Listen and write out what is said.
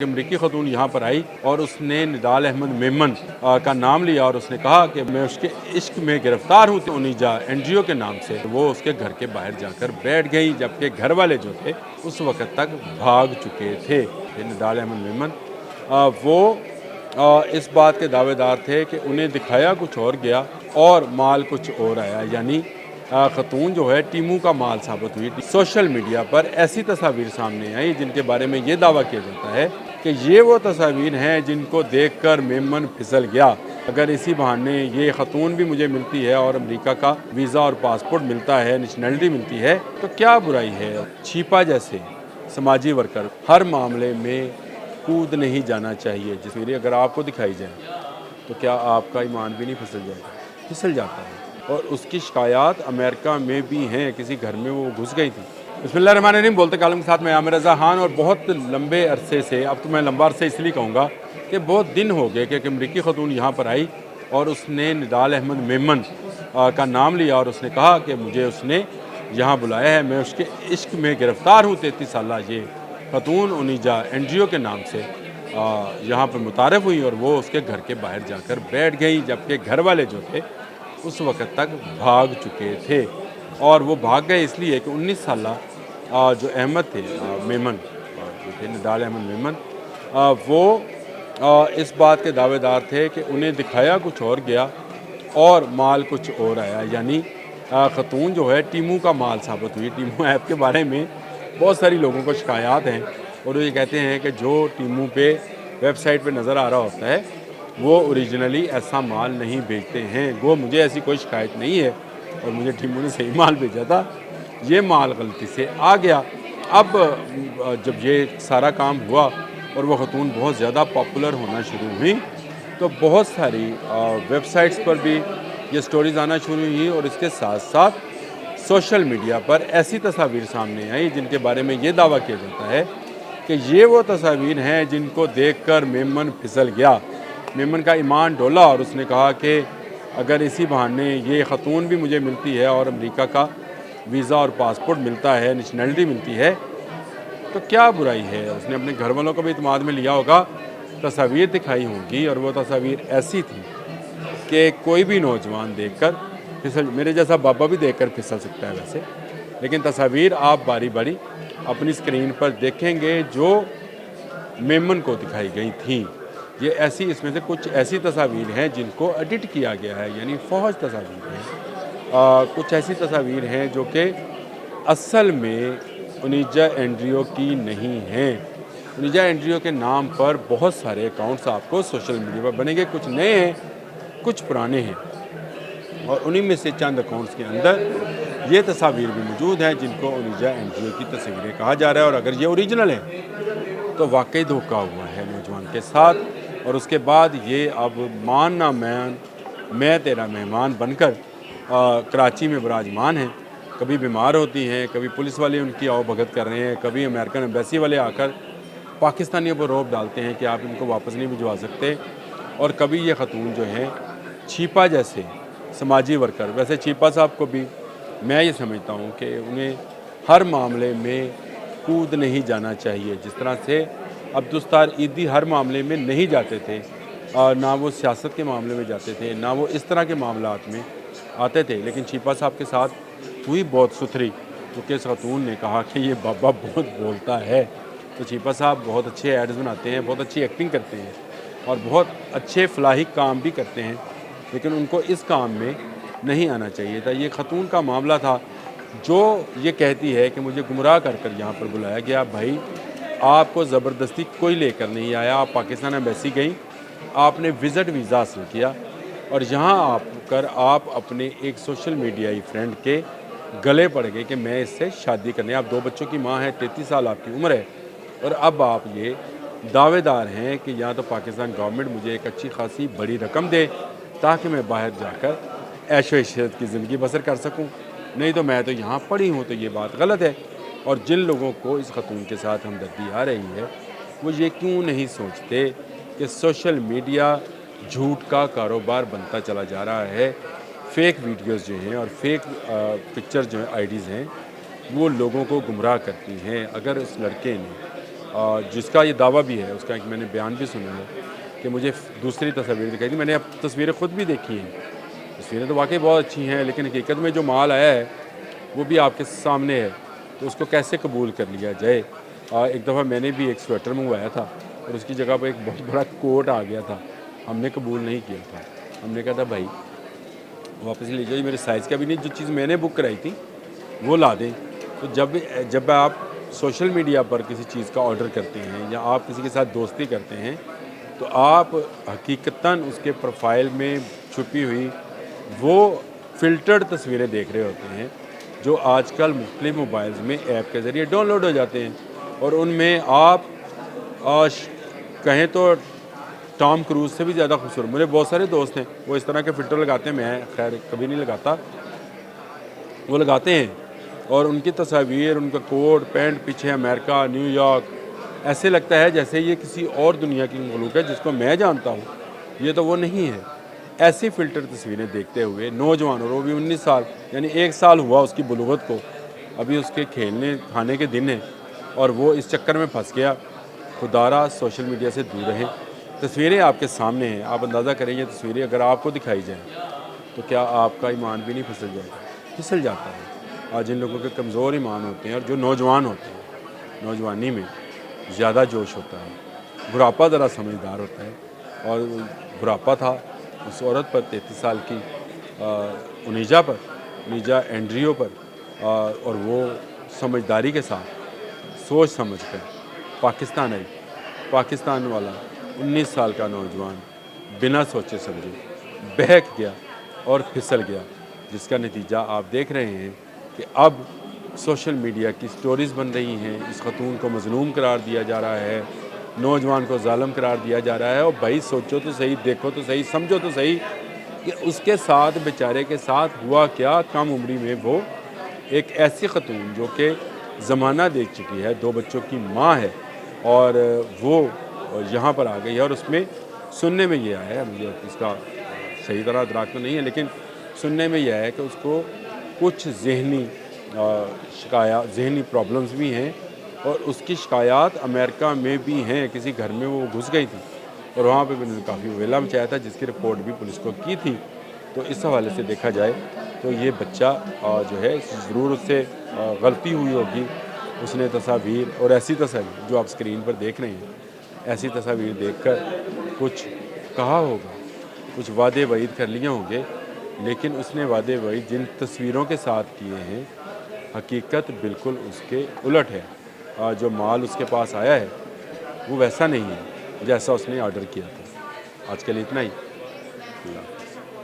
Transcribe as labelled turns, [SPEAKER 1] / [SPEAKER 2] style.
[SPEAKER 1] अमरीकी खतून यहाँ पर आई और उसने निदाल अहमद मेमन का नाम लिया और उसने कहा कि मैं उसके इश्क में गिरफ्तार हूँ। उनीजा एनजीओ के नाम से वो उसके घर के बाहर जाकर बैठ गई, जबकि घर वाले जो थे उस वक़्त तक भाग चुके थे। निदाल अहमद मेमन वो इस बात के दावेदार थे कि उन्हें दिखाया कुछ और गया और माल कुछ और आया, यानी खतून जो है टीमू का माल साबित हुई। सोशल मीडिया पर ऐसी तस्वीर सामने आई जिनके बारे में ये दावा किया जाता है कि ये वो तस्वीर हैं जिनको देखकर मेमन फिसल गया। अगर इसी बहाने ये खतून भी मुझे मिलती है और अमेरिका का वीज़ा और पासपोर्ट मिलता है, नेशनलिटी मिलती है, तो क्या बुराई है। छिपा जैसे समाजी वर्कर हर मामले में कूद नहीं जाना चाहिए। जिस अगर आपको दिखाई जाए तो क्या आपका ईमान भी नहीं फिसल जाएगा? फिसल जाता है। और उसकी शिकायत अमेरिका में भी हैं, किसी घर में वो घुस गई थी। बिस्मिल्लाहिर्रहमानिर्रहीम। बोलते कालम के साथ मैं आमिर रज़ा खान। और बहुत लंबे अरसे से, अब तो मैं लंबा अरसे इसलिए कहूँगा कि बहुत दिन हो गए कि अमरीकी खतून यहाँ पर आई और उसने निदाल अहमद मेमन का नाम लिया और उसने कहा कि मुझे उसने यहाँ बुलाया है, मैं उसके इश्क में गिरफ्तार हूँ। 33 साल ये खतून उनीजा एनजीओ के नाम से यहाँ पर मुतारफ़ हुई और वो उसके घर के बाहर जाकर बैठ गई, जबकि घर वाले जो थे उस वक़्त तक भाग चुके थे। और वो भाग गए इसलिए कि 19 साल जो अहमद थे मेमन जो थे निदाल अहमद मेमन, वो इस बात के दावेदार थे कि उन्हें दिखाया कुछ और गया और माल कुछ और आया, यानी खतून जो है टीमू का माल साबित हुई। टीमू ऐप के बारे में बहुत सारी लोगों को शिकायत हैं और वो ये कहते हैं कि जो टीमू पे वेबसाइट पे नज़र आ रहा होता है वो ओरिजिनली ऐसा माल नहीं भेजते हैं। वो मुझे ऐसी कोई शिकायत नहीं है और मुझे टीमू ने सही माल भेजा था, ये माल गलती से आ गया। अब जब ये सारा काम हुआ और वो खतून बहुत ज़्यादा पॉपुलर होना शुरू हुई तो बहुत सारी वेबसाइट्स पर भी ये स्टोरीज़ आना शुरू हुई और इसके साथ साथ सोशल मीडिया पर ऐसी तस्वीर सामने आई जिनके बारे में ये दावा किया जाता है कि ये वो तस्वीर हैं जिनको देखकर मेमन फिसल गया। मेमन का ईमान डोला और उसने कहा कि अगर इसी बहाने ये खतून भी मुझे मिलती है और अमेरिका का वीज़ा और पासपोर्ट मिलता है, नेशनलिटी मिलती है, तो क्या बुराई है। उसने अपने घर वालों को भी इत्मीनान में लिया होगा, तस्वीर दिखाई होगी और वो तस्वीर ऐसी थी कि कोई भी नौजवान देखकर फिसल, मेरे जैसा बाबा भी देखकर फिसल सकता है वैसे, लेकिन तस्वीर आप बारी बारी अपनी स्क्रीन पर देखेंगे जो मेमन को दिखाई गई थी। ये ऐसी, इसमें से कुछ ऐसी तस्वीर हैं जिनको एडिट किया गया है, यानी फौज तस्वीर हैं। कुछ ऐसी तस्वीर हैं जो कि असल में उनीजा एनजीओ की नहीं हैं। उनीजा एनजीओ के नाम पर बहुत सारे अकाउंट्स आपको सोशल मीडिया पर बनेंगे, कुछ नए हैं कुछ पुराने हैं और उन्हीं में से चंद अकाउंट्स के अंदर ये तस्वीर भी मौजूद हैं जिनको उनीजा एनजीओ की तस्वीरें कहा जा रहा है। और अगर ये ओरिजिनल है तो वाकई धोखा हुआ है नौजवान के साथ। और उसके बाद ये अब मान ना मैं तेरा मेहमान बनकर कराची में विराजमान हैं। कभी बीमार होती हैं, कभी पुलिस वाले उनकी आओ भगत कर रहे हैं, कभी अमेरिकन एम्बेसी वाले आकर पाकिस्तानियों पर रौब डालते हैं कि आप इनको वापस नहीं भिजवा सकते। और कभी ये खतून जो हैं छिपा जैसे समाजी वर्कर, वैसे छिपा साहब को भी मैं ये समझता हूँ कि उन्हें हर मामले में कूद नहीं जाना चाहिए। जिस तरह से अब्दुस्तार ईदी हर मामले में नहीं जाते थे, ना वो सियासत के मामले में जाते थे, ना वो इस तरह के मामलात में आते थे, लेकिन छिपा साहब के साथ हुई बहुत सुथरी, क्योंकि इस खतून ने कहा कि ये बाबा बहुत बोलता है। तो छिपा साहब बहुत अच्छे एड्स बनाते हैं, बहुत अच्छी एक्टिंग करते हैं और बहुत अच्छे फलाही काम भी करते हैं, लेकिन उनको इस काम में नहीं आना चाहिए था। ये खतून का मामला था जो ये कहती है कि मुझे गुमराह कर कर यहाँ पर बुलाया गया। भाई, आपको ज़बरदस्ती कोई लेकर नहीं आया, आप पाकिस्तान एम्बेसी गई, आपने विज़िट वीज़ा हासिल किया और यहाँ आकर आप अपने एक सोशल मीडियाई फ्रेंड के गले पड़ गए कि मैं इससे शादी करनी है। आप 2 बच्चों की माँ है, 33 साल आपकी उम्र है और अब आप ये दावेदार हैं कि या तो पाकिस्तान गवर्नमेंट मुझे एक अच्छी खासी बड़ी रकम दे ताकि मैं बाहर जाकर ऐशो इशरत की ज़िंदगी बसर कर सकूं, नहीं तो मैं तो यहाँ पड़ी हूँ। तो ये बात गलत है। और जिन लोगों को इस खतून के साथ हमदर्दी आ रही है वो ये क्यों नहीं सोचते कि सोशल मीडिया झूठ का कारोबार बनता चला जा रहा है। फेक वीडियोस जो हैं और फेक पिक्चर जो हैं, आईडीज़ हैं, वो लोगों को गुमराह करती हैं। अगर उस लड़के ने جس کا یہ دعویٰ بھی ہے، اس کا ایک میں نے بیان بھی سنا ہے کہ مجھے دوسری تصاویر دکھائی تھی۔ میں نے اب تصویریں خود بھی دیکھی ہیں، تصویریں تو واقعی بہت اچھی ہیں، لیکن حقیقت میں جو مال آیا ہے وہ بھی آپ کے سامنے ہے، تو اس کو کیسے قبول کر لیا جائے۔ ایک دفعہ میں نے بھی ایک سویٹر منگوایا تھا اور اس کی جگہ پہ ایک بہت بڑا کوٹ آ گیا تھا، ہم نے قبول نہیں کیا تھا۔ ہم نے کہا تھا بھائی واپس لے جائیے، میرے سائز کا بھی نہیں، جو چیز میں نے بک کرائی تھی وہ لا دیں۔ تو جب آپ سوشل میڈیا پر کسی چیز کا آرڈر کرتے ہیں یا آپ کسی کے ساتھ دوستی کرتے ہیں تو آپ حقیقتاً اس کے پروفائل میں چھپی ہوئی وہ فلٹرڈ تصویریں دیکھ رہے ہوتے ہیں جو آج کل مختلف موبائلز میں ایپ کے ذریعے ڈاؤن لوڈ ہو جاتے ہیں، اور ان میں آپ کہیں تو ٹام کروز سے بھی زیادہ خوبصورت، مجھے بہت سارے دوست ہیں وہ اس طرح کے فلٹر لگاتے ہیں، میں خیر کبھی نہیں لگاتا، وہ لگاتے ہیں اور ان کی تصاویر، ان کا کوٹ پینٹ پیچھے امریکہ، نیو یارک، ایسے لگتا ہے جیسے یہ کسی اور دنیا کی مخلوق ہے جس کو میں جانتا ہوں، یہ تو وہ نہیں ہے۔ ایسی فلٹر تصویریں دیکھتے ہوئے نوجوان، اور وہ بھی 19 سال، یعنی 1 سال ہوا اس کی بلوغت کو، ابھی اس کے کھیلنے کھانے کے دن ہیں اور وہ اس چکر میں پھنس گیا۔ خدارہ سوشل میڈیا سے دور رہیں، تصویریں آپ کے سامنے ہیں، آپ اندازہ کریں یہ تصویریں اگر آپ کو دکھائی جائیں تو کیا آپ کا ایمان بھی نہیں پھسل جائے گا؟ پھسل جاتا ہے۔ آج جن لوگوں کے کمزور ایمان ہوتے ہیں اور جو نوجوان ہوتے ہیں، نوجوانی میں زیادہ جوش ہوتا ہے، بڑھاپا ذرا سمجھدار ہوتا ہے، اور بڑھاپا تھا اس عورت پر 33 سال کی انیجا اینڈریو پر، اور وہ سمجھداری کے ساتھ سوچ سمجھ کر پاکستان آئی۔ پاکستان والا 19 سال کا نوجوان بنا سوچے سمجھے بہک گیا اور پھسل گیا، جس کا نتیجہ آپ دیکھ رہے ہیں کہ اب سوشل میڈیا کی سٹوریز بن رہی ہیں، اس خاتون کو مظلوم قرار دیا جا رہا ہے، نوجوان کو ظالم قرار دیا جا رہا ہے، اور بھائی سوچو تو صحیح، دیکھو تو صحیح، سمجھو تو صحیح کہ اس کے ساتھ بیچارے کے ساتھ ہوا کیا۔ کم عمری میں وہ ایک ایسی خاتون جو کہ زمانہ دیکھ چکی ہے، 2 بچوں کی ماں ہے، اور وہ یہاں پر آ گئی ہے، اور اس میں سننے میں یہ آیا ہے، مجھے اس کا صحیح طرح ادراک تو نہیں ہے، لیکن سننے میں یہ ہے کہ اس کو کچھ ذہنی پرابلمز بھی ہیں، اور اس کی شکایات امریکہ میں بھی ہیں، کسی گھر میں وہ گھس گئی تھی اور وہاں پہ انہوں نے کافی ویلا مچایا تھا، جس کی رپورٹ بھی پولیس کو کی تھی۔ تو اس حوالے سے دیکھا جائے تو یہ بچہ جو ہے ضرور اس سے غلطی ہوئی ہوگی، اس نے تصاویر، اور ایسی تصاویر جو آپ اسکرین پر دیکھ رہے ہیں، ایسی تصاویر دیکھ کر کچھ کہا ہوگا، کچھ وعدے وعید کر لیے ہوں گے، لیکن اس نے وعدے وعید جن تصویروں کے ساتھ کیے ہیں حقیقت بالکل اس کے الٹ ہے۔ جو مال اس کے پاس آیا ہے وہ ویسا نہیں ہے جیسا اس نے آرڈر کیا تھا۔ آج کے لیے اتنا ہی۔ اللہ